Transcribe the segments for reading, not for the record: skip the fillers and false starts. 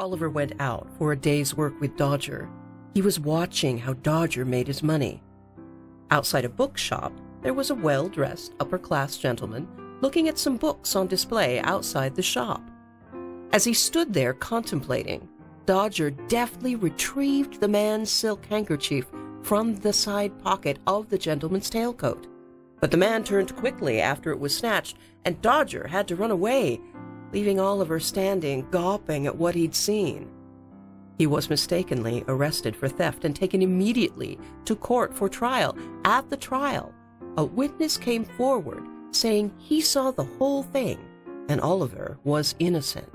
Oliver went out for a day's work with Dodger, he was watching how Dodger made his money. Outside a bookshop, there was a well-dressed, upper-class gentleman looking at some books on display outside the shop. As he stood there contemplating, Dodger deftly retrieved the man's silk handkerchief from the side pocket of the gentleman's tailcoat. But the man turned quickly after it was snatched, and Dodger had to run away, leaving Oliver standing, gawping at what he'd seen. He was mistakenly arrested for theft and taken immediately to court for trial. At the trial, a witness came forward saying he saw the whole thing, and Oliver was innocent.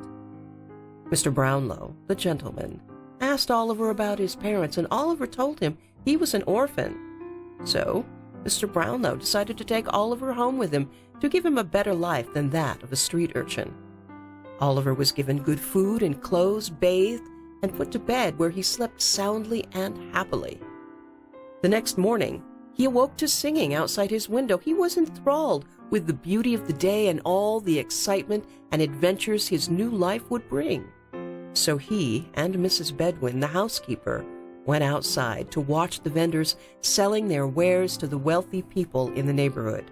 Mr. Brownlow, the gentleman, asked Oliver about his parents, and Oliver told him he was an orphan. So, Mr. Brownlow decided to take Oliver home with him to give him a better life than that of a street urchin. Oliver was given good food and clothes, bathed, and put to bed, where he slept soundly and happily. The next morning, he awoke to singing outside his window. He was enthralled with the beauty of the day and all the excitement and adventures his new life would bring. So he and Mrs. Bedwin, the housekeeper, went outside to watch the vendors selling their wares to the wealthy people in the neighborhood.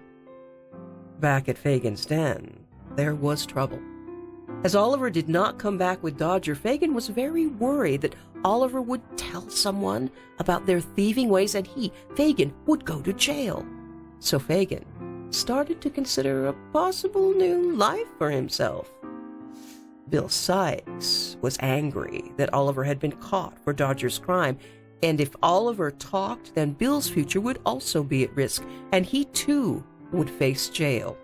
Back at Fagin's den, there was trouble. As Oliver did not come back with Dodger, Fagin was very worried that Oliver would tell someone about their thieving ways and he, Fagin, would go to jail. So Fagin started to consider a possible new life for himself. Bill Sykes was angry that Oliver had been caught for Dodger's crime, and if Oliver talked, then Bill's future would also be at risk, and he too would face jail.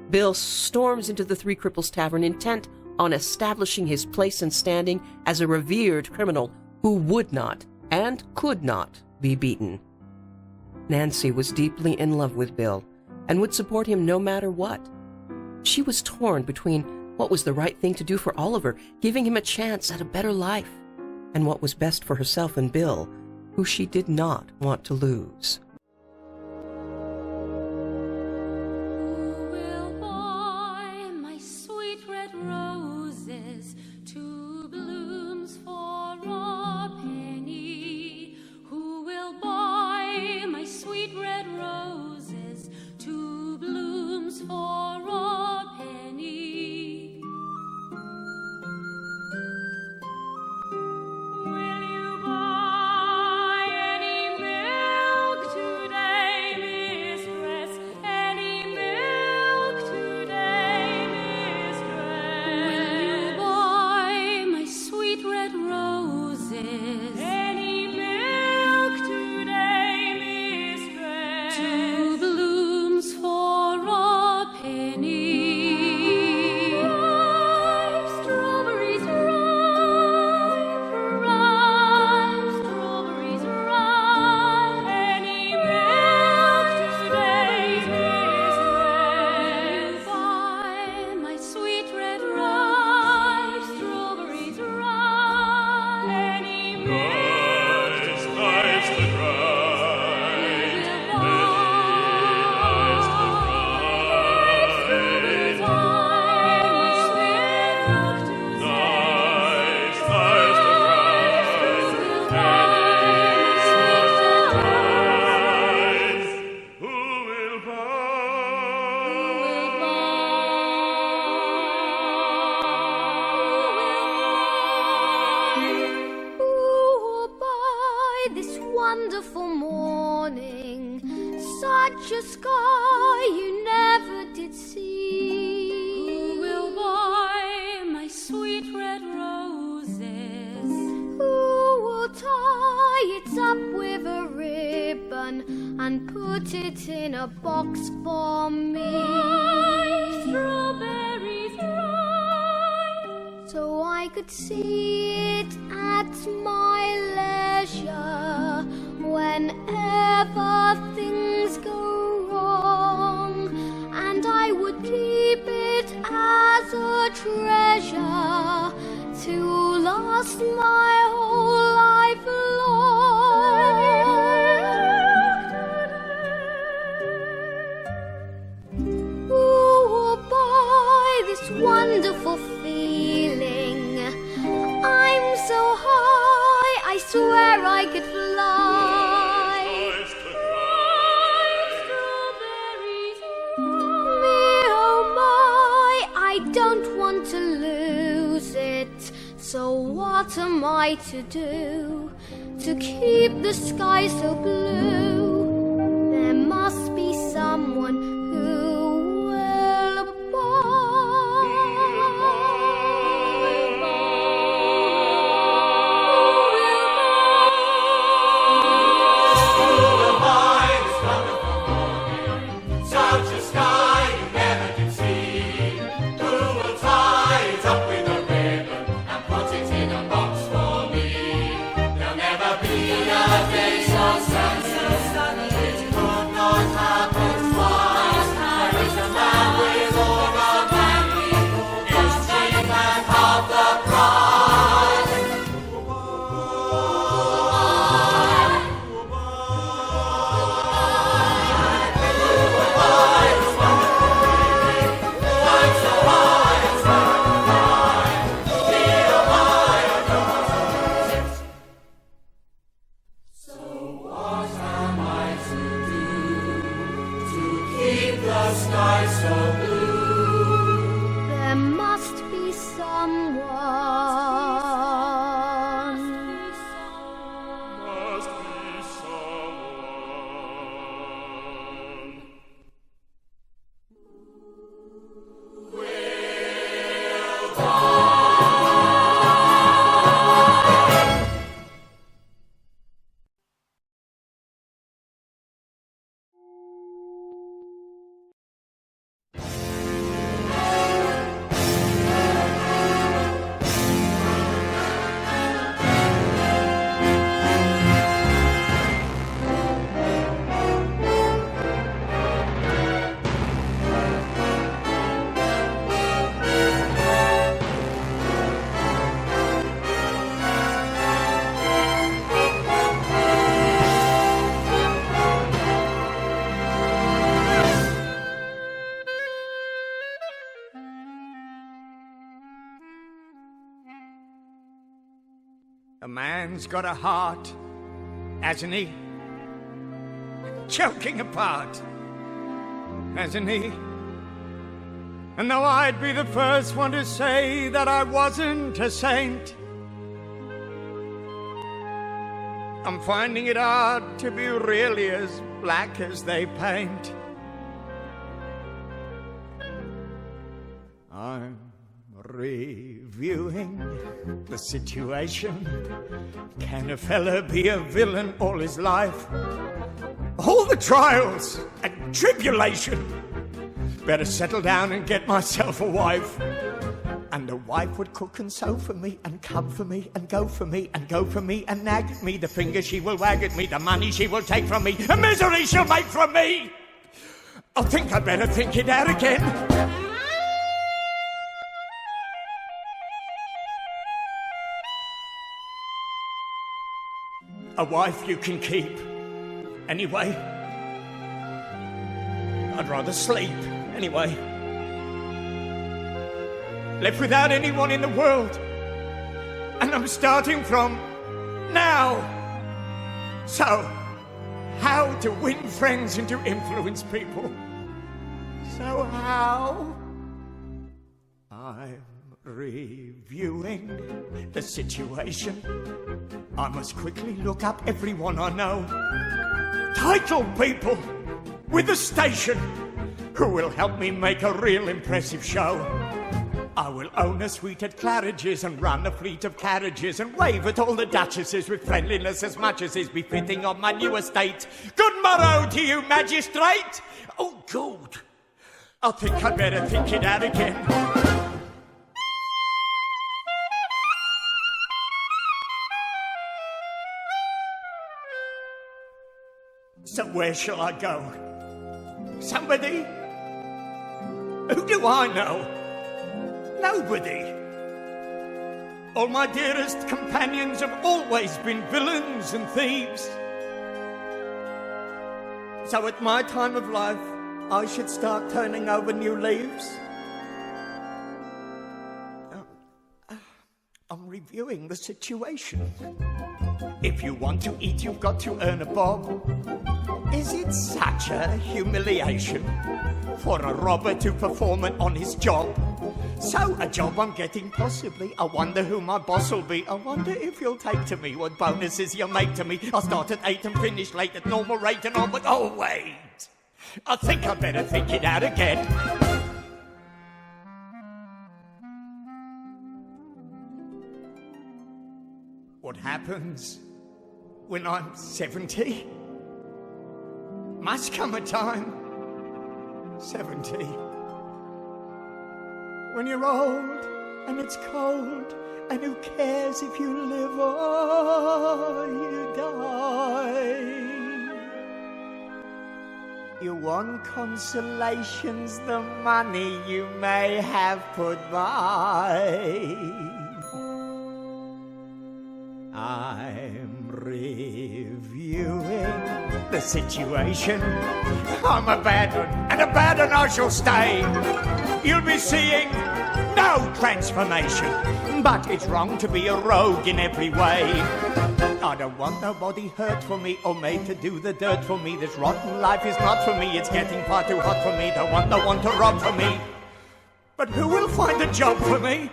Bill storms into the Three Cripples Tavern, intent on establishing his place and standing as a revered criminal who would not and could not be beaten. Nancy was deeply in love with Bill and would support him no matter what. She was torn between what was the right thing to do for Oliver, giving him a chance at a better life, and what was best for herself and Bill, who she did not want to lose. Wonderful morning, such a sky you never did see. Who will buy my sweet red roses? Who will tie it up with a ribbon and put it in a box for me? My strawberries ripe, so I could see it at my leisure. Whenever things go wrong, and I would keep it as a treasure to last my whole life long. Who will buy this wonderful feeling? I could fly. Me, oh my, I don't want to lose it. So what am I to do to keep the sky so blue? There must be someone who will Such a sky you never did see. Who will tie it up with a ribbon and put it in a box for me? There'll never be a day so sunny it could not happen twice. There is a man with all the money, is cheap and half the price. The sky so blue. There must be someone. Must be someone. A man's got a heart, hasn't he? Choking apart, hasn't he? And though I'd be the first one to say that I wasn't a saint, I'm finding it hard to be really as black as they paint. I'm reviewing the situation. Can a fella be a villain all his life? All the trials and tribulation. Better settle down and get myself a wife. And a wife would cook and sew for me, and come for me, and go for me, and go for me, and nag at me. The finger she will wag at me, the money she will take from me, the misery she'll make from me. I think I'd better think it out again. A wife you can keep anyway. I'd rather sleep anyway. Left without anyone in the world, and I'm starting from now. So, how to win friends and to influence people? So how? I'm reviewing the situation. I must quickly look up everyone I know. Titled people with a station who will help me make a real impressive show. I will own a suite at Claridge's and run a fleet of carriages and wave at all the duchesses with friendliness as much as is befitting on my new estate. Good morrow to you, magistrate. Oh, good. I think I'd better think it out again. So where shall I go? Somebody? Who do I know? Nobody. All my dearest companions have always been villains and thieves. So at my time of life, I should start turning over new leaves. I'm reviewing the situation. If you want to eat, you've got to earn a bob. Is it such a humiliation for a robber to perform an honest job? So, a job I'm getting possibly. I wonder who my boss will be. I wonder if you'll take to me what bonuses you'll make to me. I'll start at 8 and finish late at normal rate and all, but oh wait, I think I better think it out again. What happens when I'm 70? Must come a time, 70, when you're old and it's cold, and who cares if you live or you die? You want consolations, the money you may have put by. I'm reviewing the situation. I'm a bad one, and a bad one I shall stay. You'll be seeing no transformation, but it's wrong to be a rogue in every way. I don't want nobody hurt for me or made to do the dirt for me. This rotten life is not for me, it's getting far too hot for me. Don't want no one to rob for me. But who will find a job for me?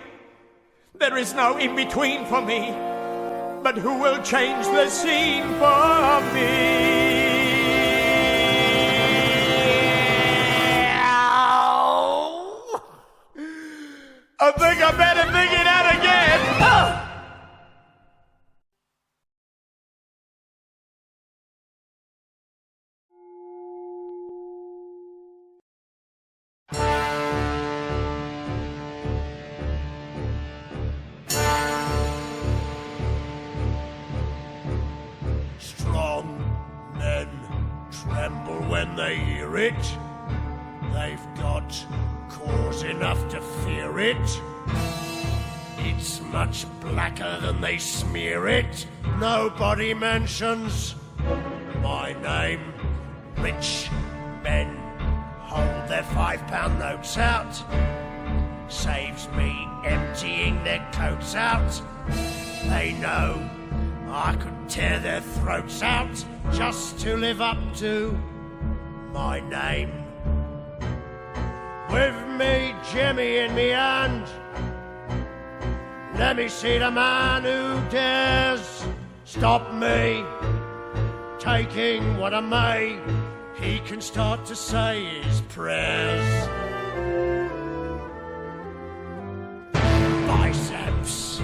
There is no in-between for me. But who will change the scene for me? Ow. I think I better think it out again. Ah. When they hear it, they've got cause enough to fear it. It's much blacker than they smear it. Nobody mentions my name. Rich men hold their £5 notes out. Saves me emptying their coats out. They know I could tear their throats out just to live up to my name. With me Jimmy in me hand, let me see the man who dares stop me taking what I may. He can start to say his prayers. Biceps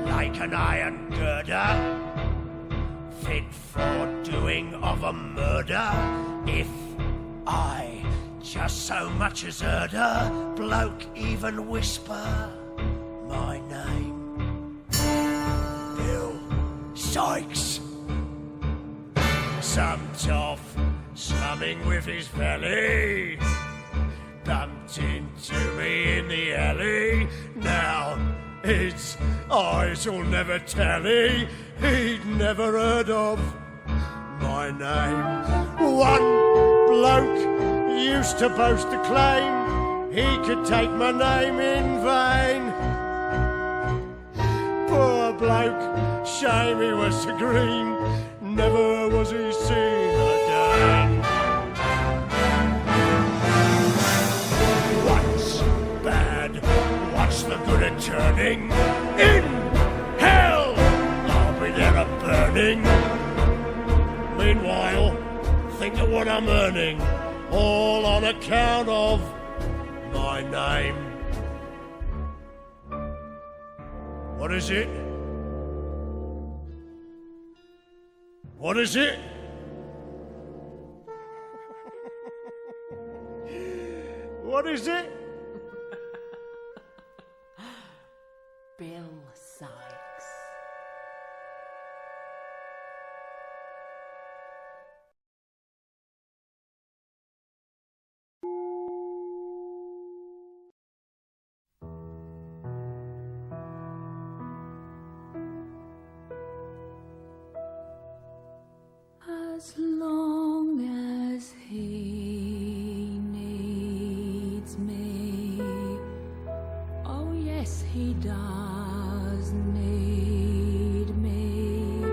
like an iron girder, fit for doing of a murder. If I just so much as heard a bloke even whisper my name, Bill Sykes. Some toff slumming with his belly bumped into me in the alley. Now his eyes will never tally, he'd never heard of my name. One bloke used to boast to claim he could take my name in vain. Poor bloke, shame he was so green, never was he seen again. What's bad? What's the good of turning? In hell, I'll be there a burning. Meanwhile, think of what I'm earning, all on account of my name. What is it? What is it? What is it? Bill Sykes. As long as he needs me, oh yes, he does need me.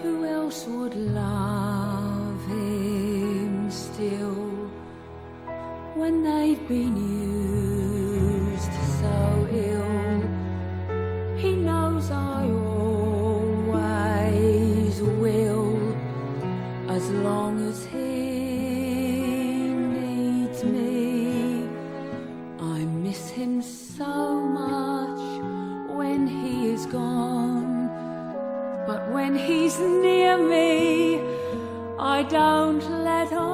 Who else would love him still when they've been used so ill? He knows I always will, as long as he needs me. I miss him so much when he is gone, but when he's near me, I don't let on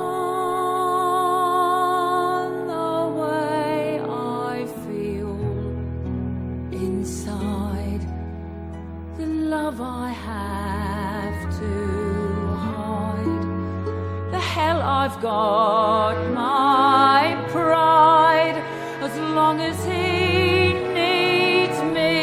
the way I feel inside, the love I have to hide, the hell I've got, my pride, as long as he needs me.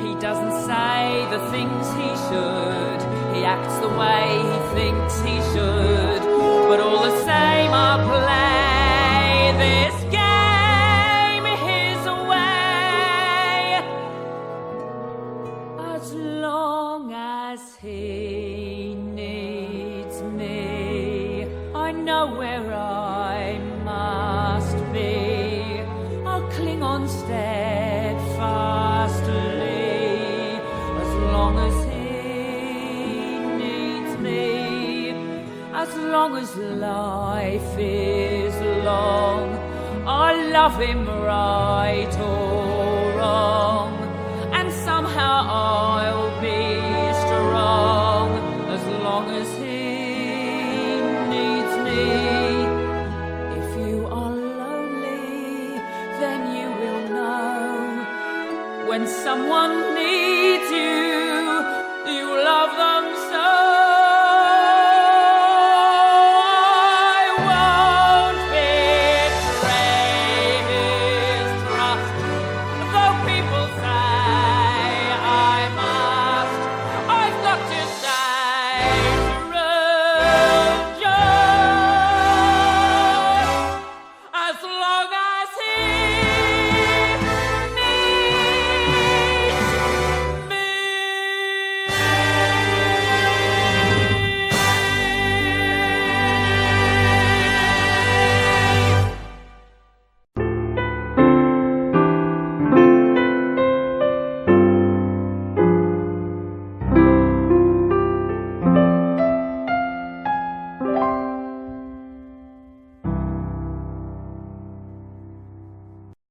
He doesn't say the things he should, he acts the way he thinks he should, but all the same I'll play this game his way, as long as he needs me. I know where I must be, I'll cling on steadfastly, as long as he needs me, as long as life is long. I love him right or wrong,